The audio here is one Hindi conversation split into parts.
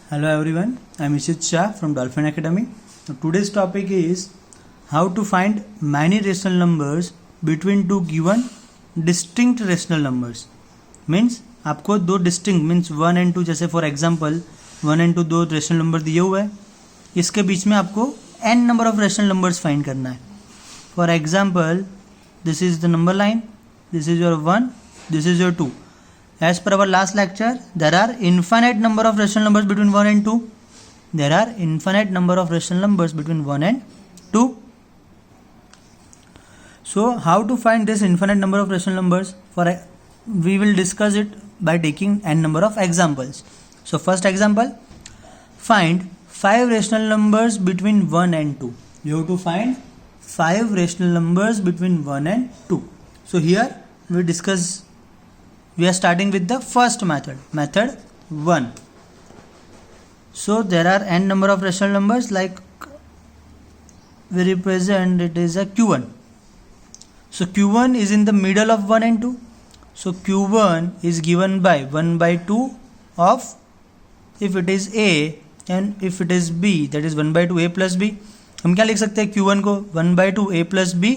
Hello everyone, I am Ishit Shah from Dolphin Academy. Now, today's topic is how to find many rational numbers between two given distinct rational numbers. Means आपको दो distinct means 1 and 2, जैसे for example 1 and 2 दो rational number दिए हुए हैं, इसके बीच में आपको n number of rational numbers find करना है. For example, this is the number line, this is your 1, this is your 2. As per our last lecture, there are infinite number of rational numbers between 1 and 2. There are infinite number of rational numbers between 1 and 2. So, how to find this infinite number of rational numbers? We will discuss it by taking n number of examples. So, first example, find 5 rational numbers between 1 and 2. You have to find 5 rational numbers between 1 and 2. So, here we are starting with the first method 1. So there are n number of rational numbers, like we represent it is a q1. So q1 is in the middle of 1 and 2. So q1 is given by 1 by 2 of, if it is a and if it is b, that is 1 by 2 a plus b. हम क्या लिख सकते हैं q1 को 1 by 2 a plus b.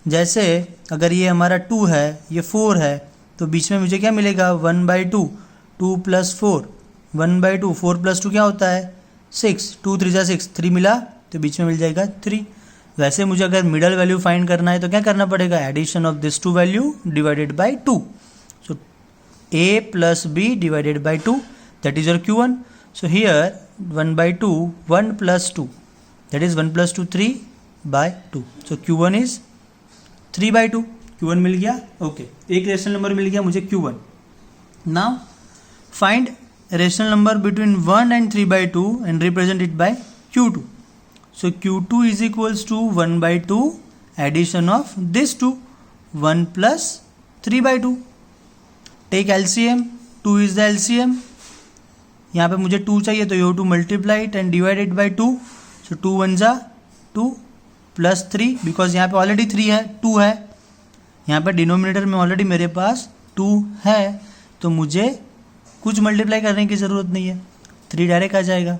जैसे अगर ये हमारा 2 है, ये 4 है, तो बीच में मुझे क्या मिलेगा 1 बाई 2, 2 प्लस 4, 1 बाई 2, 4 प्लस 2 क्या होता है 6, 2 3 जा 6, 3 मिला तो बीच में मिल जाएगा 3. वैसे मुझे अगर मिडल वैल्यू फाइंड करना है तो क्या करना पड़ेगा, addition of this two value divided by 2. So a plus b divided by 2, that is your q1. So here 1 by 2, 1 plus 2, that is 1 plus 2, 3 by 2. So q1 is 3 by 2. q1 मिल गया. ओके, एक रेशनल नंबर मिल गया मुझे q1. Now find rational number between 1 and 3 by 2 and represent it bye q2. So q2 is equals to 1 by 2 addition of this two 1 plus 3 by 2. Take LCM, 2 is the LCM. यहाँ पे मुझे 2 चाहिए तो you have to multiply it and divide it by 2. So 2 1 जा 2 प्लस 3, बिकॉज यहाँ पे ऑलरेडी 3 है, 2 है, यहाँ पर डिनोमिनेटर में ऑलरेडी मेरे पास 2 है, तो मुझे कुछ मल्टीप्लाई करने की ज़रूरत नहीं है, 3 डायरेक्ट आ जाएगा.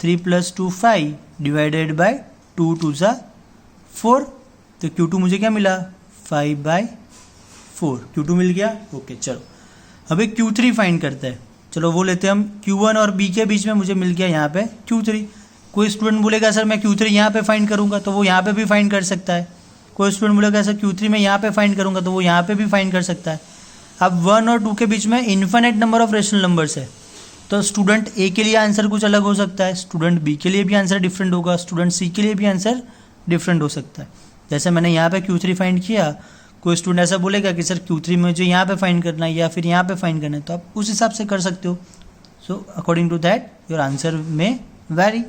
3 प्लस 2 5 डिवाइडेड बाय 2 2 जा 4. तो Q2 मुझे क्या मिला 5 बाई 4. Q2 मिल गया. ओके, चलो अभी Q3 फाइंड करते हैं. चलो वो लेते हैं हम. Q1 और B के बीच में मुझे मिल गया यहाँ पे Q3. कोई स्टूडेंट बोलेगा सर मैं Q3 यहाँ पे फाइंड करूँगा, तो वो यहाँ पे भी फाइंड कर सकता है. कोई स्टूडेंट बोलेगा सर Q3 में यहाँ पे फाइंड करूँगा, तो वो यहाँ पे भी फाइंड कर सकता है. अब 1 और 2 के बीच में infinite number of rational numbers है, तो स्टूडेंट ए के लिए आंसर कुछ अलग हो सकता है, स्टूडेंट बी के लिए भी आंसर डिफरेंट होगा, स्टूडेंट सी के लिए भी आंसर डिफरेंट हो सकता है. जैसे मैंने यहाँ पे Q3 फाइंड किया, कोई स्टूडेंट ऐसा बोलेगा कि सर Q3 मुझे यहाँ पे फाइंड करना है या फिर यहाँ पे फाइंड करना है, तो आप उस हिसाब से कर सकते हो. So according to that your answer में vary.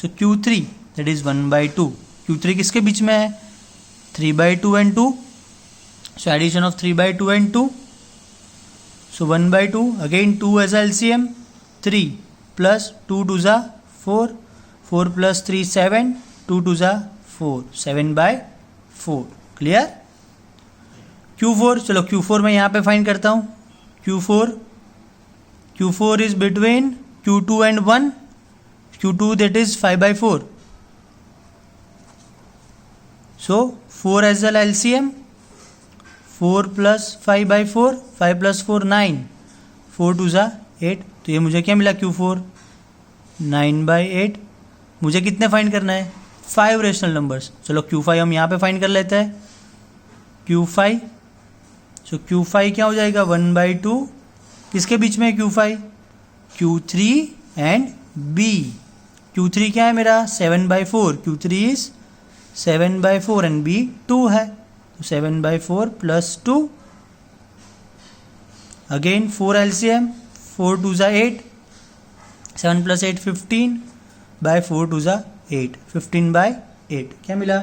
So Q3 that is 1 by 2. Q3 किसके बीच में है 3 by 2 and 2. So addition of 3 by 2 and 2. So 1 by 2. Again 2 as LCM. 3 plus 2 2 जा 4. 4 plus 3 7. 2 2 जा 4. 7 by 4. Clear? Q4. चलो Q4 मैं यहाँ पे फाइंड करता हूँ. Q4 is between Q2 and 1. Q2 that is 5 by 4. So 4 as well LCM. 4 plus 5 by 4, 5 plus 4 9, 4 2 जा 8. तो ये मुझे क्या मिला Q4 9 by 8. मुझे कितने फाइंड करना है 5 रेशनल नंबर्स. चलो Q5 हम यहाँ पे फाइंड कर लेते हैं. Q5. सो Q5 क्या हो जाएगा 1 by 2. किसके बीच में है Q5 Q3 and B. Q3 क्या है मेरा 7 by 4. Q3 is 7 by 4 and B 2 है, तो 7 by 4 प्लस 2. Again 4 LCM. 4 2 जा 8. 7 प्लस 8 15 by 4 2 जा 8. 15 by 8 क्या मिला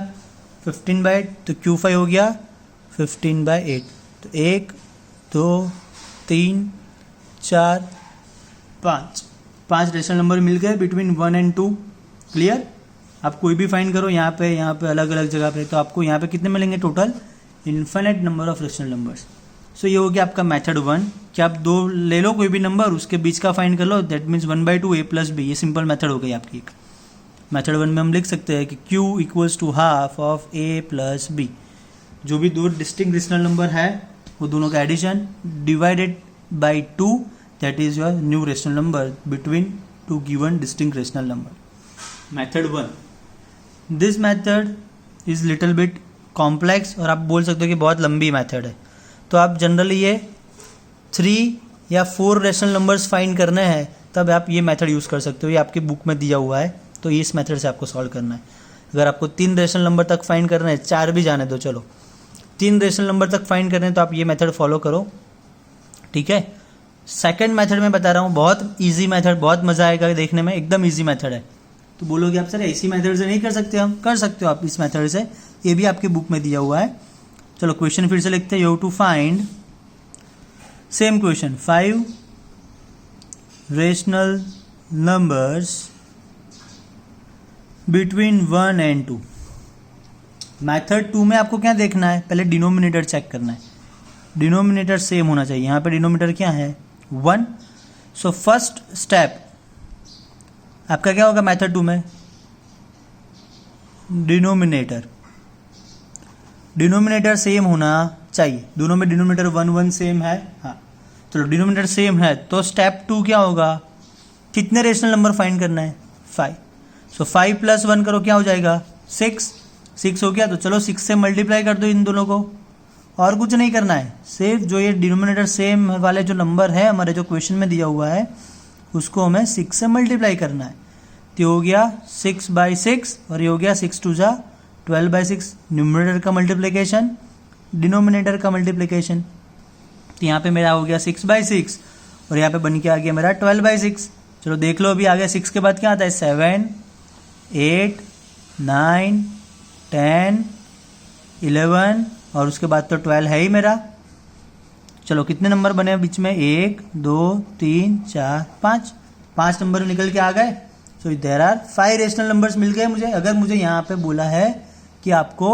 15 by 8. तो Q5 हो गया 15 by 8. तो 1 2 3 4 5 रेशनल नंबर मिल गए बिटवीन 1 and 2. क्लियर? आप कोई भी फाइंड करो यहाँ पे अलग अलग जगह पे, तो आपको यहाँ पे कितने मिलेंगे total infinite number of rational numbers. So ये हो गया आपका मेथड 1 कि आप दो ले लो कोई भी नंबर, उसके बीच का फाइंड कर लो, that means 1/2 a plus b। ये सिंपल मेथड हो गई आपकी। मेथड 1 में हम लिख सकते हैं कि q equals to half of a plus b। जो भी दो डिस्टिंक्ट रेशनल नंबर है वो दोनों का addition divided by 2, that is your new rational number between two given distinct rational number. Method 1, this method is little bit complex और आप बोल सकते हो कि बहुत लंबी मेथड है। तो आप जनरली ये 3 या 4 रेशनल नंबर्स फाइंड करने हैं तब आप ये मेथड यूज़ कर सकते हो। ये आपकी बुक में दिया हुआ है, तो इस मेथड से आपको सॉल्व करना है। अगर आपको 3 रेशनल नंबर तक फाइंड करना है, 4 भी जाने दो, चलो 3 रेशनल नंबर तक फाइंड करने हैं तो आप ये मेथड फॉलो करो, ठीक है। सेकंड मेथड में बता रहा हूँ, बहुत इजी मेथड, बहुत मज़ा आएगा देखने में, एकदम इजी मेथड है। तो बोलोगे आप सर ऐसी मेथड से नहीं कर सकते, हम कर सकते हो आप इस मेथड से, ये भी आपकी बुक में दिया हुआ है। चलो क्वेश्चन फिर से लिखते हैं। You to find, same question, 5 rational numbers between 1 and 2। Method 2 में आपको क्या देखना है, पहले डिनोमिनेटर चेक करना है। डिनोमिनेटर सेम होना चाहिए। यहाँ पे डिनोमिनेटर क्या है, 1। सो फर्स्ट स्टेप आपका क्या होगा मेथड 2 में, डिनोमिनेटर सेम होना चाहिए। दोनों में डिनोमिनेटर 1 1 सेम है, हाँ चलो डिनोमिनेटर सेम है। तो स्टेप 2 क्या होगा, कितने रेशनल नंबर फाइंड करना है, 5। सो 5 + 1 करो, क्या हो जाएगा, 6 हो गया। तो चलो 6 से मल्टीप्लाई कर दो इन दोनों को, और कुछ नहीं करना है, सिर्फ जो ये डिनोमिनेटर सेम वाले जो नंबर है हमारे जो क्वेश्चन में दिया हुआ है उसको हमें 6 से मल्टीप्लाई करना है। तो हो गया 6/6 और ये हो गया 6 2 जा 12/6। न्यूमरेटर का मल्टीप्लिकेशन, डिनोमिनेटर का मल्टीप्लिकेशन। तो यहाँ पे मेरा हो गया 6/6 और यहाँ पे बन के आ गया मेरा 12/6। चलो देख लो अभी आ गया। 6 के बाद क्या आता है, 7 8 9 10 11 और उसके बाद तो 12 है ही मेरा। चलो कितने नंबर बने बीच में, 1 2 3 4 5 नंबर निकल के आ गए। So there are 5 rational numbers मिल गए मुझे। अगर मुझे यहाँ पे बोला है कि आपको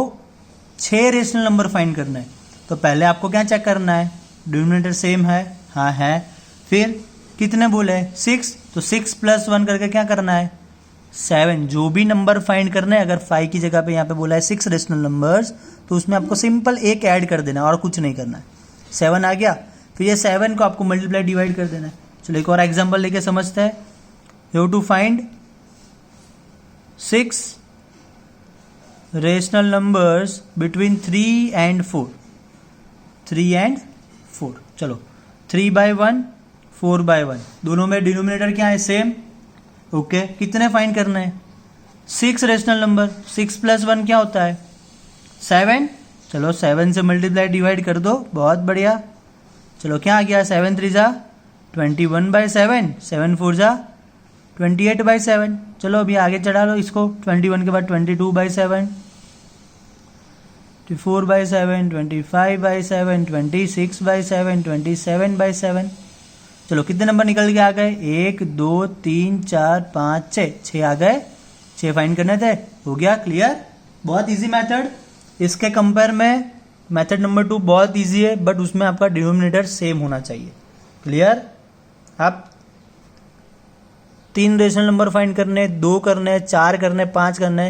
6 रेशनल नंबर फाइंड करना है तो पहले आपको क्या चेक करना है, डिनोमिनेटर सेम है, हाँ है। फिर कितने बोले, 6, तो 6 + 1 करके क्या करना है, 7। जो भी नंबर फाइंड करना है, अगर 5 की जगह पे यहाँ पे बोला है 6 रेशनल नंबर्स तो उसमें आपको सिंपल एक ऐड कर देना है और कुछ नहीं करना है। 7 आ गया, फिर ये 7 को आपको मल्टीप्लाई डिवाइड कर देना है। चलो एक और एग्जांपल लेके समझते हैं। You to find 6 rational numbers between 3 and 4। 3 and 4, चलो 3/1 4/1, दोनों में डिनोमिनेटर क्या है, सेम। ओके, कितने फाइंड करना है, 6 रेशनल नंबर। 6 + 1 क्या होता है, 7। चलो 7 से मल्टीप्लाई डिवाइड कर दो, बहुत बढ़िया। चलो क्या आ गया, 7 3 जा 21/7, 7 4 जा 28/7। चलो अभी आगे चढ़ा लो इसको, 21 के बाद 22/7, 24/7, 25/7, 26/7, 27/7। चलो कितने नंबर निकल के आ गए, 1 2 3 4 5 6 आ गए। 6 फाइंड करने थे, हो गया क्लियर। बहुत इजी मेथड। इसके कंपेयर में मेथड नंबर 2 बहुत इजी है, बट उसमें आपका डिनोमिनेटर सेम होना चाहिए। क्लियर। आप 3 रेशनल नंबर फाइंड करने, 2 करने, 4 करने, 5 करने,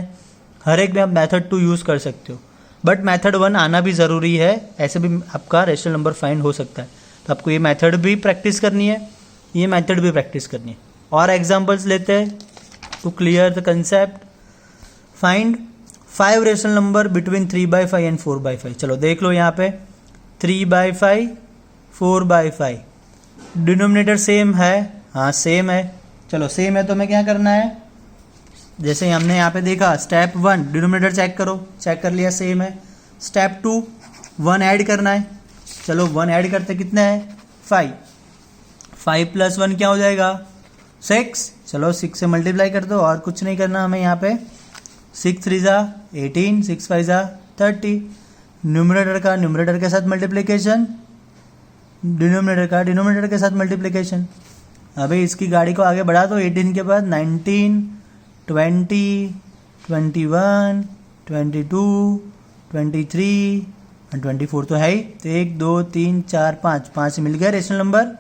हर एक में आप मेथड 2 यूज़ कर सकते हो। बट मेथड 1 आना भी ज़रूरी है, ऐसे भी आपका रेशनल नंबर फाइंड हो सकता है। तो आपको ये मेथड भी प्रैक्टिस करनी है, ये मेथड भी प्रैक्टिस करनी है। और एग्जांपल्स लेते हैं to clear the concept. Find 5 rational number between 3/5 and 4/5। चलो देख लो यहाँ पे 3/5 4/5, डिनोमिनेटर सेम है, हाँ सेम है। चलो सेम है तो हमें क्या करना है, जैसे हमने यहाँ पे देखा स्टेप 1 डिनोमिनेटर चेक करो, चेक कर लिया सेम है। स्टेप 2 1 ऐड करना है। चलो 1 ऐड करते कितने हैं, 5 + 1 क्या हो जाएगा, 6। चलो 6 से मल्टीप्लाई कर दो, और कुछ नहीं करना हमें यहाँ पे। 6 3 जा 18, 6 5 जा 30। न्यूमरेटर का न्यूमरेटर के साथ मल्टीप्लिकेशन, डिनोमिनेटर का डिनोमिनेटर के साथ मल्टीप्लिकेशन। अभी इसकी गाड़ी को आगे बढ़ा दो, 18 के बाद 19 20 21 22 23 24 तो है ही, तो 1 2 3 4 5, 5 मिल गया rational number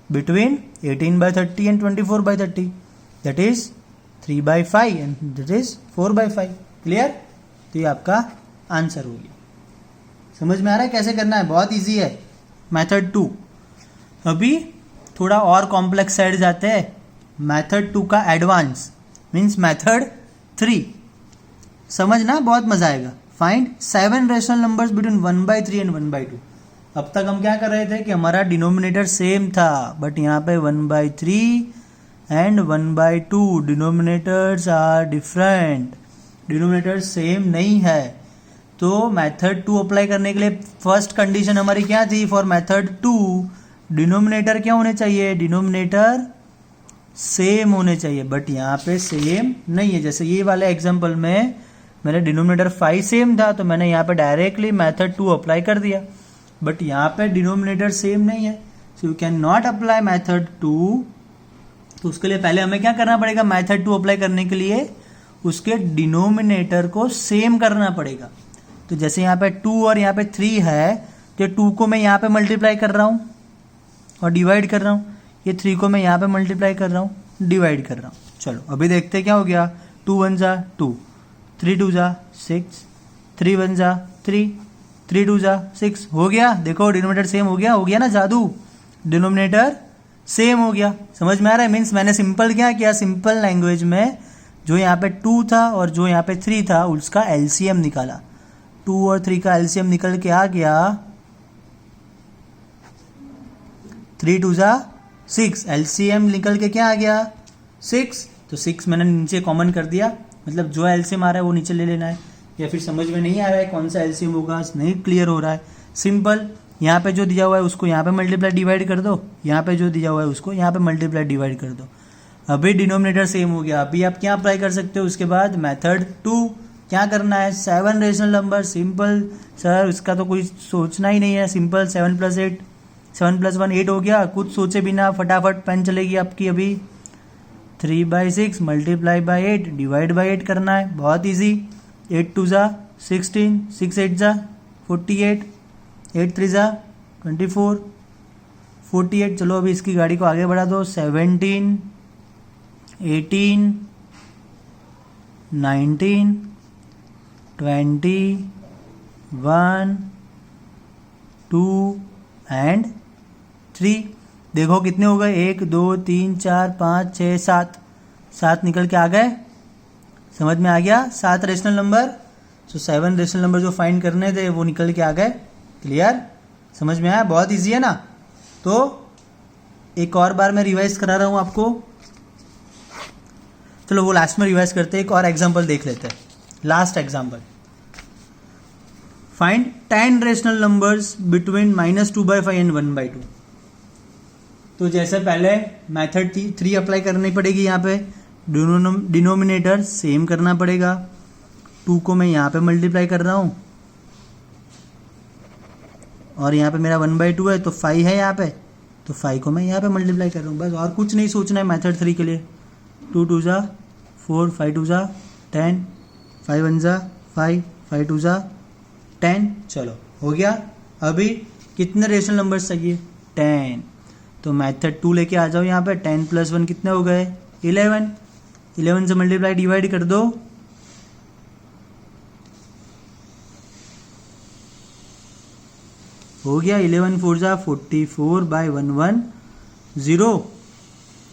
between 18/30 and 24/30, that is 3/5 and that is 4/5। Clear? तो ये आपका आंसर हो गया। समझ में आ रहा है कैसे करना है? बहुत इजी है। मेथड 2। अभी थोड़ा और कॉम्प्लेक्स साइड जाते हैं। मेथड 2 का एडवांस मीन्स मेथड 3। समझना, बहुत मजा आएगा। Find 7 rational numbers between 1/3 and 1/2। अब तक हम क्या कर रहे थे कि हमारा डिनोमिनेटर सेम था, बट यहाँ पे 1/3 and 1/2 denominators are different, denominator same नहीं है। तो मेथड 2 अप्लाई करने के लिए फर्स्ट कंडीशन हमारी क्या थी? फॉर मेथड 2 डिनोमिनेटर क्या होने चाहिए? डिनोमिनेटर सेम होने चाहिए, बट यहाँ पे सेम नहीं है। जैसे ये वाले एग्जांपल में मेरा डिनोमिनेटर 5 सेम था, तो मैंने यहाँ पे डायरेक्टली मेथड 2 अप्लाई कर दिया, बट यहाँ पे डिनोमिनेटर सेम नहीं है, so you can not apply method 2। तो उसके लिए पहले हमें क्या करना पड़ेगा? मेथड 2 अप्लाई करने के लिए उसके डिनोमिनेटर को सेम करना पड़ेगा। तो जैसे यहाँ पे 2 और यहाँ पे 3 है, तो 2 को मैं यहाँ पे मल्टीप्लाई कर रहा हूँ और डिवाइड कर रहा हूँ, ये 3 को मैं यहाँ पे मल्टीप्लाई कर रहा हूँ, डिवाइड कर रहा हूँ। चलो अभी देखते हैं क्या हो गया। 2 1 जा 2, 3 2 जा 6, 3 1 जा 3, 3 2 जा 6। हो गया, देखो डिनोमिनेटर सेम हो गया ना जादू, डिनोमिनेटर सेम हो गया। समझ में आ रहा है? मीन्स मैंने सिंपल क्या किया, सिंपल लैंग्वेज में जो यहाँ पे 2 था और जो यहाँ पे 3 था उसका एलसीएम निकाला। 2 और 3 का एलसीएम निकल के आ गया 3 2 जा 6, एलसीएम निकल के क्या आ गया 6। तो 6 मैंने नीचे कॉमन कर दिया, मतलब जो एलसीएम आ रहा है वो नीचे ले लेना है। या फिर समझ में नहीं आ रहा है कौन सा एलसीएम होगा, नहीं क्लियर हो रहा है, सिंपल यहाँ पे जो दिया हुआ है उसको यहाँ पे मल्टीप्लाई डिवाइड कर दो, यहाँ पे जो दिया हुआ है उसको यहाँ पे मल्टीप्लाई डिवाइड कर दो। अभी डिनोमिनेटर सेम हो गया। अभी आप क्या अप्लाई कर सकते हो उसके बाद? मेथड 2 क्या करना है? 7 रेशनल नंबर, सिंपल सर, उसका तो कोई सोचना ही नहीं है, सिंपल 7 + 8, 7 + 1 8 हो गया, कुछ सोचे बिना फटाफट पेन चलेगी आपकी। अभी 3/6 मल्टीप्लाई बाई 8 डिवाइड बाई 8 करना है, बहुत ईजी। 8 2 जा 16, 6 8 जा 48, 8 3 जा 24, 48। चलो अभी इसकी गाड़ी को आगे बढ़ा दो। 17 18 19 20 1 2 एंड 3। देखो कितने हो गए? 1 2 3 4 5 6 7, 7 निकल के आ गए। समझ में आ गया? 7 रेशनल नंबर। सो 7 रेशनल नंबर जो फाइंड करने थे वो निकल के आ गए। क्लियर? समझ में आया? बहुत इजी है ना। तो एक और बार मैं रिवाइज करा रहा हूं आपको। चलो वो लास्ट में रिवाइज करते हैं, एक और एग्जांपल देख लेते हैं। Last example, find 10 rational numbers between -2/5 and 1/2। तो जैसे पहले मेथड 3 अप्लाई करनी पड़ेगी, यहाँ पे डिनोमिनेटर सेम करना पड़ेगा। 2 को मैं यहाँ पे मल्टीप्लाई कर रहा हूँ और यहाँ पे मेरा 1/2 है, तो 5 है यहाँ पे, तो 5 को मैं यहाँ पे मल्टीप्लाई कर रहा हूँ। बस और कुछ नहीं सोचना है मेथड 3 के लिए। 2 2 जा 4, 5 2 जा 10, 5 1 जा 5, 5 2 जा 10। चलो हो गया। अभी कितने रेशनल नंबर्स चाहिए? 10। तो मेथड 2 लेके आ जाओ यहाँ पे। 10 + 1 कितने हो गए? 11। 11 से मल्टीप्लाई डिवाइड कर दो, हो गया 11 4 जा 44/11 0,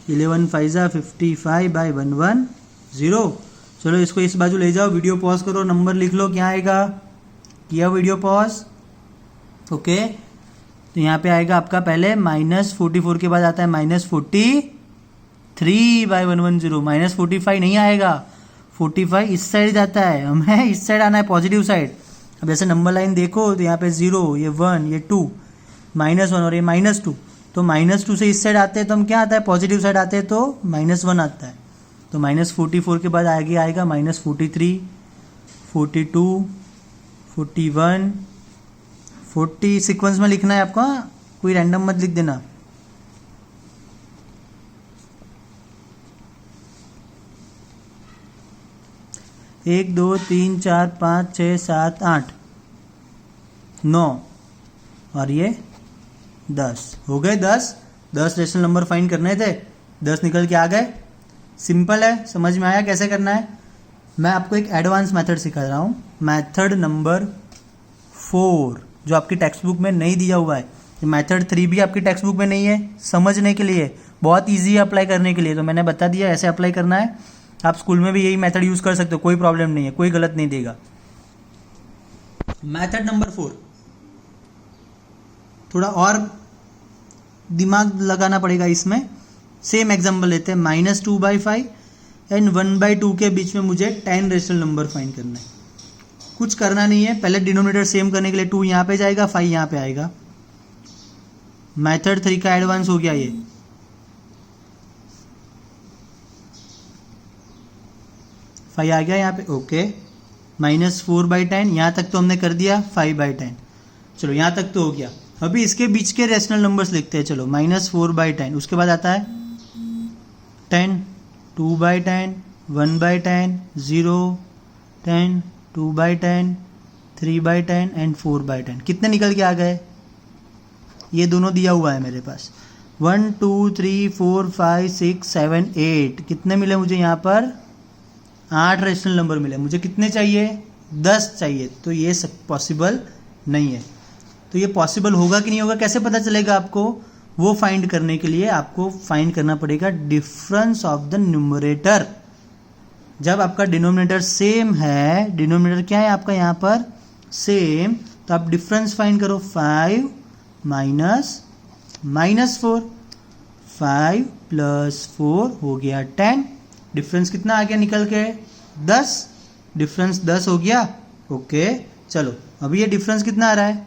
11 5 जा 55/11 0। चलो इसको इस बाजू ले जाओ, वीडियो पॉज करो, नंबर लिख लो क्या आएगा। किया वीडियो पॉज? ओके। तो यहाँ पे आएगा आपका पहले -44 के बाद आता है -43/110। -45 नहीं आएगा, 45 इस साइड जाता है, हमें इस साइड आना है, पॉजिटिव साइड। अब जैसे नंबर लाइन देखो तो यहाँ पे 0, ये 1, ये 2, -1 और ये -2। तो -2 से इस साइड आते हैं तो हम क्या आता है? पॉजिटिव साइड आते हैं तो -1 आता है। तो -44 के बाद आगे आएगा -43, 42, 41, 40। सीक्वेंस में लिखना है आपको, कोई रैंडम मत लिख देना। एक 2 3 4 5 6 7 8 9 और ये 10 हो गए। 10 रेशनल नंबर फाइंड करने थे, 10 निकल के आ गए। सिंपल है, समझ में आया कैसे करना है। मैं आपको एक एडवांस मेथड सिखा रहा हूँ, मेथड नंबर 4 जो आपकी टेक्स्ट बुक में नहीं दिया हुआ है। मेथड 3 भी आपकी टेक्स्ट बुक में नहीं है, समझने के लिए बहुत ईजी है अप्लाई करने के लिए, तो मैंने बता दिया ऐसे अप्लाई करना है। आप स्कूल में भी यही मेथड यूज कर सकते हो, कोई प्रॉब्लम नहीं है, कोई गलत नहीं देगा। मेथड नंबर 4 थोड़ा और दिमाग लगाना पड़ेगा इसमें। सेम एग्जांपल लेते हैं, -2/5 एंड 1/2 के बीच में मुझे 10 रेशनल नंबर फाइंड करना है। कुछ करना नहीं है, पहले डिनोमिनेटर सेम करने के लिए 2 यहाँ पे जाएगा, 5 यहाँ पे आएगा। मेथड 3 का एडवांस हो गया ये। फाइव आ गया यहाँ पे, ओके। -4/10 यहाँ तक तो हमने कर दिया, 5/10 चलो यहाँ तक तो हो गया। अभी इसके बीच के रेशनल नंबर्स लिखते हैं, चलो -4/10, उसके बाद आता है 10, 2/10, 1/10, 0, 10, 2/10, 3/10 एंड 4/10। कितने निकल के आ गए? ये दोनों दिया हुआ है मेरे पास, 1 2 3 4 5 6 7 8। कितने मिले मुझे यहाँ पर? 8 रेशनल नंबर मिले। मुझे कितने चाहिए? 10 चाहिए। तो ये पॉसिबल नहीं है। तो ये पॉसिबल होगा कि नहीं होगा कैसे पता चलेगा आपको? वो फाइंड करने के लिए आपको फाइंड करना पड़ेगा डिफरेंस ऑफ द न्यूमरेटर। जब आपका डिनोमिनेटर सेम है, डिनोमिनेटर क्या है आपका यहाँ पर? सेम, तो आप डिफरेंस फाइंड करो। 5 माइनस 4, 5 + 4 हो गया 10। डिफरेंस कितना आ गया निकल के? 10। डिफरेंस 10 हो गया, ओके। चलो अभी ये डिफरेंस कितना आ रहा है?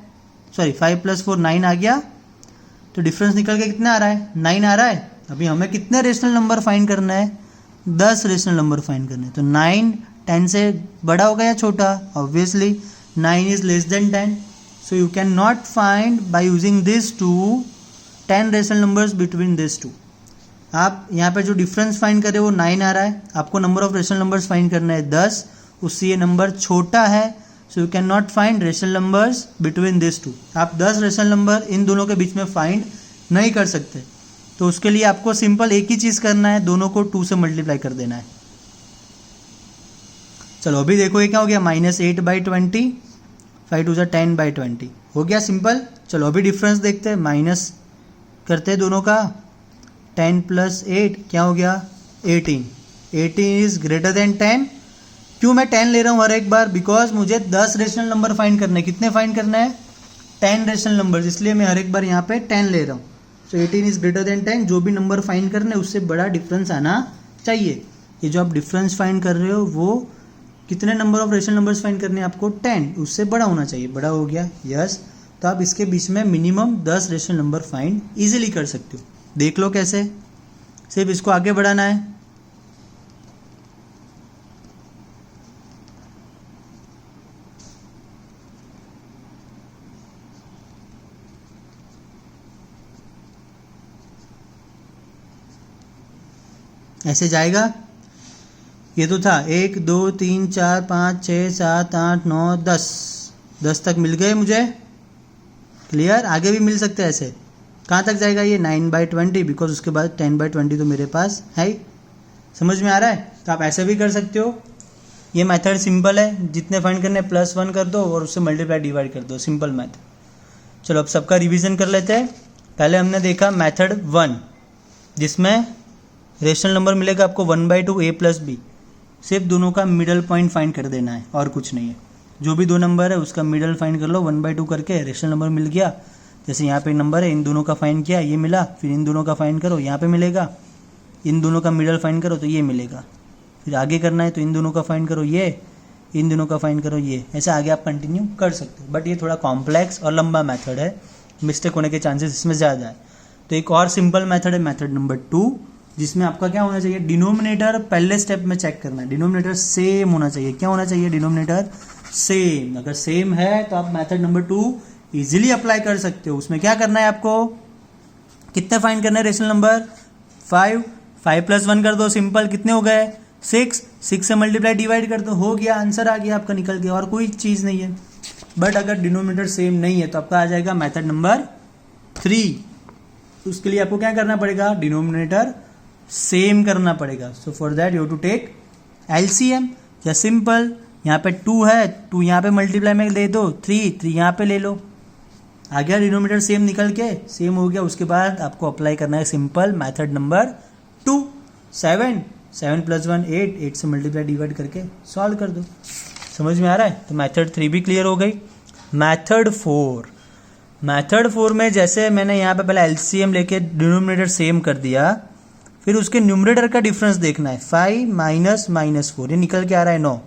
सॉरी, 5 + 4 9 आ गया। तो डिफरेंस निकल के कितना आ रहा है? 9 आ रहा है। अभी हमें कितने रेशनल नंबर फाइंड करना है? 10 रेशनल नंबर फाइंड करने हैं। तो 9 10 से बड़ा होगा या छोटा? Obviously 9 is less than 10। So you can not find by using this two 10 rational numbers between this two. आप यहाँ पे जो डिफरेंस फाइंड कर रहे हो वो 9 आ रहा है, आपको number of rational numbers find करना है 10, उससे ये नंबर छोटा है। So you can not find rational numbers between this two. आप 10 रेशनल नंबर इन दोनों के बीच में फाइंड नहीं कर सकते। तो उसके लिए आपको सिंपल एक ही चीज़ करना है, दोनों को 2 से मल्टीप्लाई कर देना है। चलो अभी देखो ये क्या हो गया? -8/20, 5 2 10/20 हो गया सिंपल। चलो अभी डिफरेंस देखते हैं, माइनस करते हैं दोनों का। 10 + 8 क्या हो गया? 18। 18 इज ग्रेटर देन 10। क्यों मैं 10 ले रहा हूँ हर एक बार? बिकॉज मुझे 10 रेशनल नंबर फाइंड करने। कितने फाइंड करना है? 10 रेशनल नंबर, इसलिए मैं हर एक बार यहाँ पे 10 ले रहा हूँ। सो 18 इज ग्रेटर देन 10। जो भी नंबर फाइंड करना है उससे बड़ा डिफरेंस आना चाहिए। ये जो आप डिफरेंस फाइंड कर रहे हो वो कितने number of rational numbers find करने हैं आपको? 10, उससे बड़ा होना चाहिए। बड़ा हो गया, यस। तो आप इसके बीच में minimum 10 rational number find easily कर सकते हो। देख लो कैसे, सिर्फ इसको आगे बढ़ाना है। ऐसे जाएगा। ये तो था 1 2 3 4 5 6 7 8 9 10। 10 तक मिल गए मुझे, क्लियर। आगे भी मिल सकते हैं ऐसे। कहाँ तक जाएगा ये? 9/20, बिकॉज उसके बाद 10/20 तो मेरे पास है ही। समझ में आ रहा है? तो आप ऐसे भी कर सकते हो। ये मेथड सिंपल है, जितने फाइंड करने +1 कर दो और उससे मल्टीप्लाई डिवाइड कर दो, सिंपल मैथड। चलो अब सबका रिवीजन कर लेते हैं। पहले हमने देखा मेथड 1, जिसमें रेशनल नंबर मिलेगा आपको 1/2 a + b। सिर्फ दोनों का मिडल पॉइंट फाइंड कर देना है और कुछ नहीं है। जो भी दो नंबर है उसका मिडल फाइंड कर लो, 1/2 करके रेशनल नंबर मिल गया। जैसे यहाँ पे नंबर है, इन दोनों का फाइंड किया, ये मिला। फिर इन दोनों का फाइंड करो, यहाँ पे मिलेगा। इन दोनों का मिडल फाइंड करो तो ये मिलेगा। फिर आगे करना है तो इन दोनों का फाइंड करो ये, इन दोनों का फाइंड करो ये। ऐसे आगे आप कंटिन्यू कर सकते हो। बट ये थोड़ा कॉम्प्लेक्स और लंबा मेथड है, मिस्टेक होने के चांसेस इसमें ज़्यादा है। तो एक और सिंपल मेथड है मेथड नंबर 2, जिसमें आपका क्या होना चाहिए? डिनोमिनेटर पहले स्टेप में चेक करना है। डिनोमिनेटर सेम होना चाहिए। क्या होना चाहिए? Denominator same. अगर सेम है तो आप मेथड नंबर 2 इजीली अप्लाई कर सकते हो। उसमें क्या करना है आपको? कितने फाइंड करना है रेशनल नंबर? 5 + 1 कर दो, सिंपल। कितने हो गए? 6 से मल्टीप्लाई डिवाइड कर दो, हो गया, आंसर आ गया आपका निकल गया। और कोई चीज़ नहीं है। बट अगर डिनोमिनेटर सेम नहीं है तो आपका आ जाएगा मेथड नंबर 3। उसके लिए आपको क्या करना पड़ेगा, डिनोमिनेटर सेम करना पड़ेगा। So for that you to take LCM या सिंपल, यहाँ पे 2 है, 2 यहाँ पे मल्टीप्लाई में दे दो, 3 यहाँ पे ले लो, आ गया डिनोमिनेटर सेम निकल के, सेम हो गया। उसके बाद आपको अप्लाई करना है सिंपल मेथड नंबर 2, 7 + 1 8 से मल्टीप्लाई डिवाइड करके सॉल्व कर दो। समझ में आ रहा है? तो मेथड 3 भी क्लियर हो गई। मेथड 4 में जैसे मैंने यहाँ पे पहले एलसीएम लेके डिनोमिनेटर सेम कर दिया, फिर उसके न्यूमरेटर का डिफरेंस देखना है। 5 - -4 ये निकल के आ रहा है 9,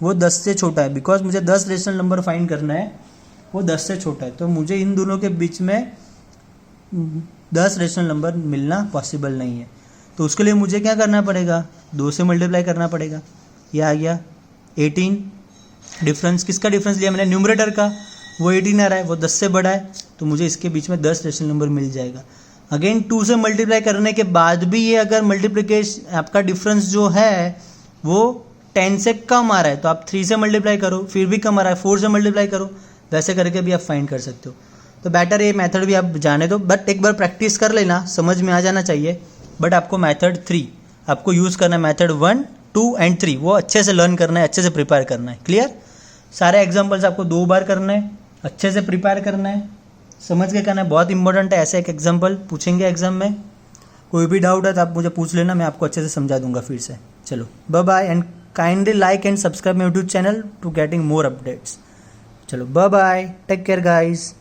वो 10 से छोटा है, बिकॉज मुझे 10 रेशनल नंबर फाइंड करना है, वो 10 से छोटा है। तो मुझे इन दोनों के बीच में 10 रेशनल नंबर मिलना पॉसिबल नहीं है। तो उसके लिए मुझे क्या करना पड़ेगा, 2 से मल्टीप्लाई करना पड़ेगा। ये आ गया 18। डिफरेंस किसका डिफरेंस लिया मैंने, न्यूमरेटर का, वो 18 आ रहा है, वो 10 से बड़ा है, तो मुझे इसके बीच में 10 रेशनल नंबर मिल जाएगा। अगेन 2 से मल्टीप्लाई करने के बाद भी ये अगर मल्टीप्लिकेशन आपका डिफरेंस जो है वो 10 से कम आ रहा है तो आप 3 से मल्टीप्लाई करो, फिर भी कम आ रहा है 4 से मल्टीप्लाई करो, वैसे करके भी आप फाइंड कर सकते हो। तो बेटर ये मेथड भी आप जाने दो, बट एक बार प्रैक्टिस कर लेना, समझ में आ जाना चाहिए। बट आपको मेथड 3 आपको यूज़ करना है, मेथड 1, 2 एंड 3 वो अच्छे से लर्न करना है, अच्छे से प्रिपेयर करना है। क्लियर? सारे एग्जाम्पल्स आपको 2 बार करना है, अच्छे से प्रिपेयर करना है, समझ के करना है, बहुत इंपॉर्टेंट है। ऐसे एक एग्जाम्पल पूछेंगे एग्जाम में, कोई भी डाउट है तो आप मुझे पूछ लेना, मैं आपको अच्छे से समझा दूंगा फिर से। चलो bye bye and kindly like and subscribe my YouTube channel to getting more updates. चलो bye bye, take care guys.